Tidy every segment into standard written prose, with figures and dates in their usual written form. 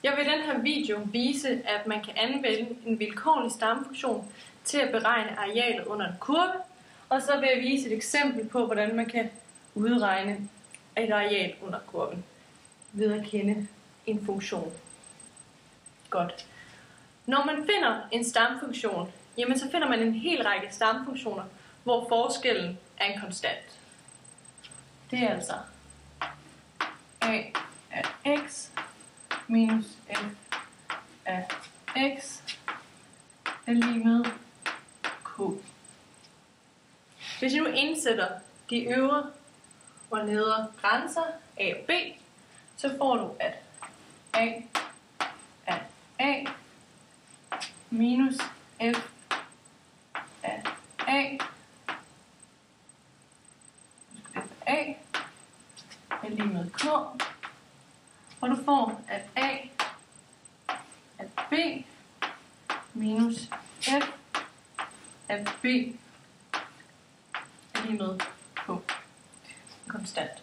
Jeg vil i den her video vise, at man kan anvende en vilkårlig stamfunktion til at beregne arealet under en kurve, og så vil jeg vise et eksempel på, hvordan man kan udregne et areal under kurven ved at kende en funktion. Godt. Når man finder en stamfunktion, jamen så finder man en hel række stamfunktioner, hvor forskellen er en konstant. Det er altså a af x minus f af x er lige med k. Hvis jeg nu indsætter de øvre og nedre grænser a og b, så får du, at a af a minus f af a er lige med k, og du får, at a af b minus f af b er lige med k. Konstant.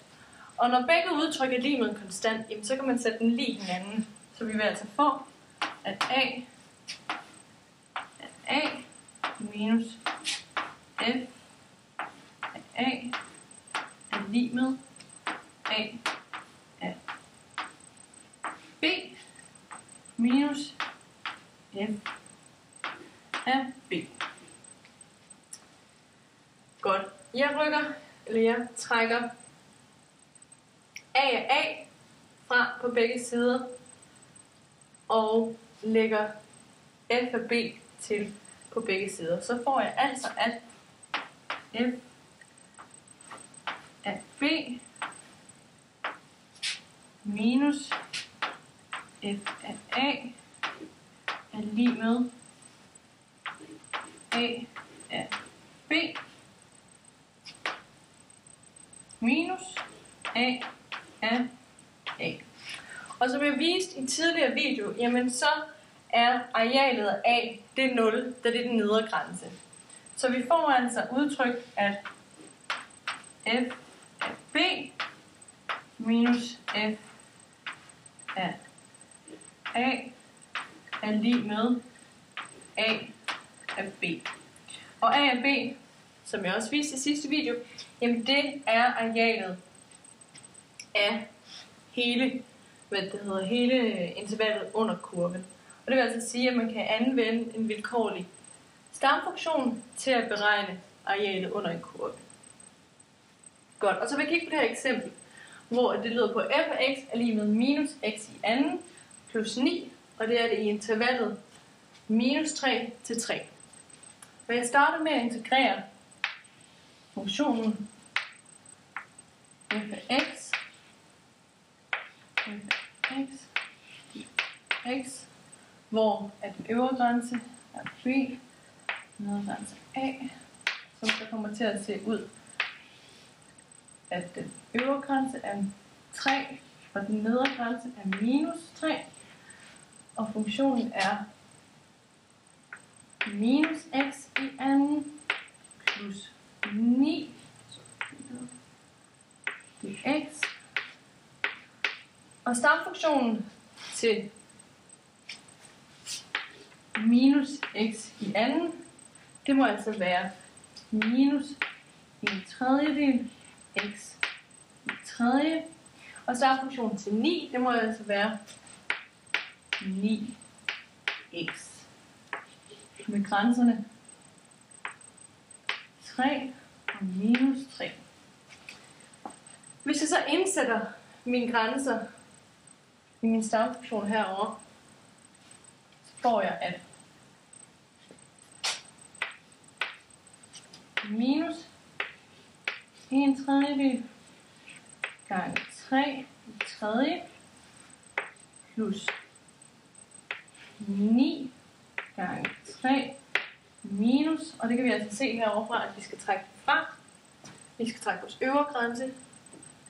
Og når begge udtryk er lige med en konstant, jamen, så kan man sætte dem lige hinanden. Så vi vil altså få, at a minus f af a er lige med a af b minus f af b. Godt. Jeg trækker a af a fra på begge sider og lægger f af b til på begge sider. Så får jeg altså, at f af b minus f af a er lige med a af b minus a af a. Og som jeg viste i en tidligere video, jamen så er arealet af a, det er 0, da det er den nedre grænse. Så vi får altså udtryk, at f af b minus f af a er lige med a af b. Og a af b, som jeg også viste i sidste video, jamen det er arealet af hele intervallet under kurven. Og det vil altså sige, at man kan anvende en vilkårlig stamfunktion til at beregne arealet under en kurve. Godt, og så vil jeg kigge på det her eksempel, hvor det lyder på f af x er lige med minus x i anden plus 9, og det er det i intervallet minus 3 til 3. Og jeg starter med at integrere funktionen f af x, x, hvor at den øvre grænse er b, nedre grænse a, som så kommer til at se ud, at den øvre grænse er 3, og den nedre grænse er minus 3, og funktionen er minus x i anden plus 9 dx. Og stamfunktionen til minus x i anden, det må altså være minus en tredjedel x i tredje. Og stamfunktionen til 9, det må altså være 9x. Med grænserne 3 og minus 3. Hvis jeg så indsætter mine grænser i min stamfunktion herovre, så får jeg, at minus 1 tredjedel gange 3 i tredje plus 9 gange 3 minus, og det kan vi altså se herovre fra, at vi skal trække det fra. Vi skal trække vores øvre grænse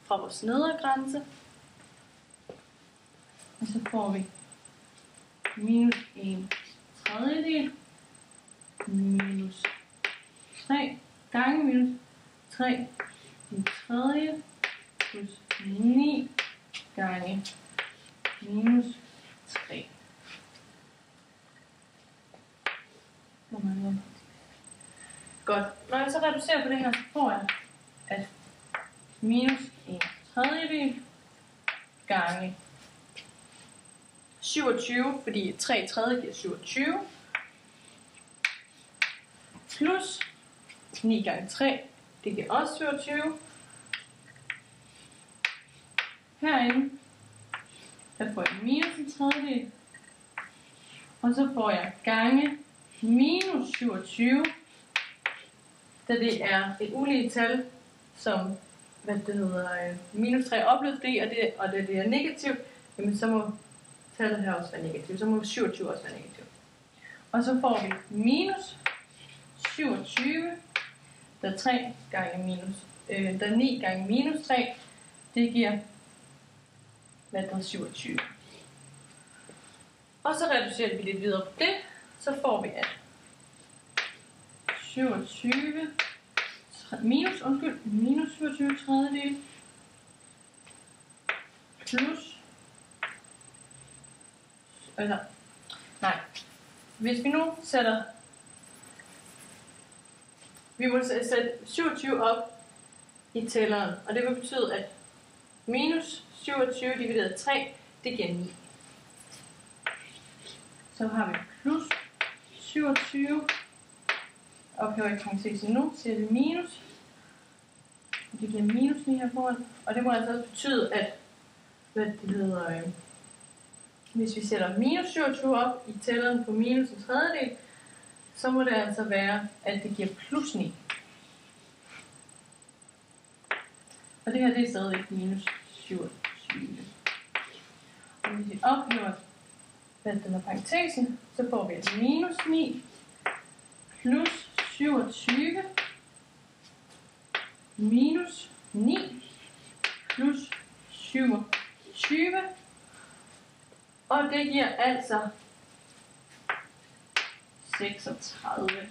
fra vores nedre grænse. Og så får vi minus 1 tredjedel minus 3 gange minus 3 i tredje plus 9 gange minus 3. Godt. Når jeg så reducerer på det her, så får jeg, at minus 1/3 gange 27, fordi 3/3 giver 27, plus 9 gange 3, det giver også 27. Herinde, der får jeg minus 1/3, og så får jeg gange minus 27, da det er et ulige tal, som minus 3 er oplevet i, og da det er negativt, jamen så må tallet her også være negativt, så må 27 også være negativt. Og så får vi minus 27, der 3 gange minus, der 9 gange minus 3, det giver 27. Og så reducerer vi lidt videre på det, så får vi at 27 minus 27/3 plus, hvis vi nu sætter, vi må sætte 27 op i tælleren, og det vil betyde, at minus 27 divideret 3, det giver 9. Så har vi plus 27, ophæver i parentesen nu, siger vi minus, og det giver minus 9 her foran, og det må altså også betyde, at hvis vi sætter minus 27 op i tælleren på minus 1/3, så må det altså være, at det giver plus 9. Og det her, det er stadig minus 27. Og hvis vi ophæver parentesen, så får vi et minus 9 plus 27 minus 9 plus 27, og det giver altså 36.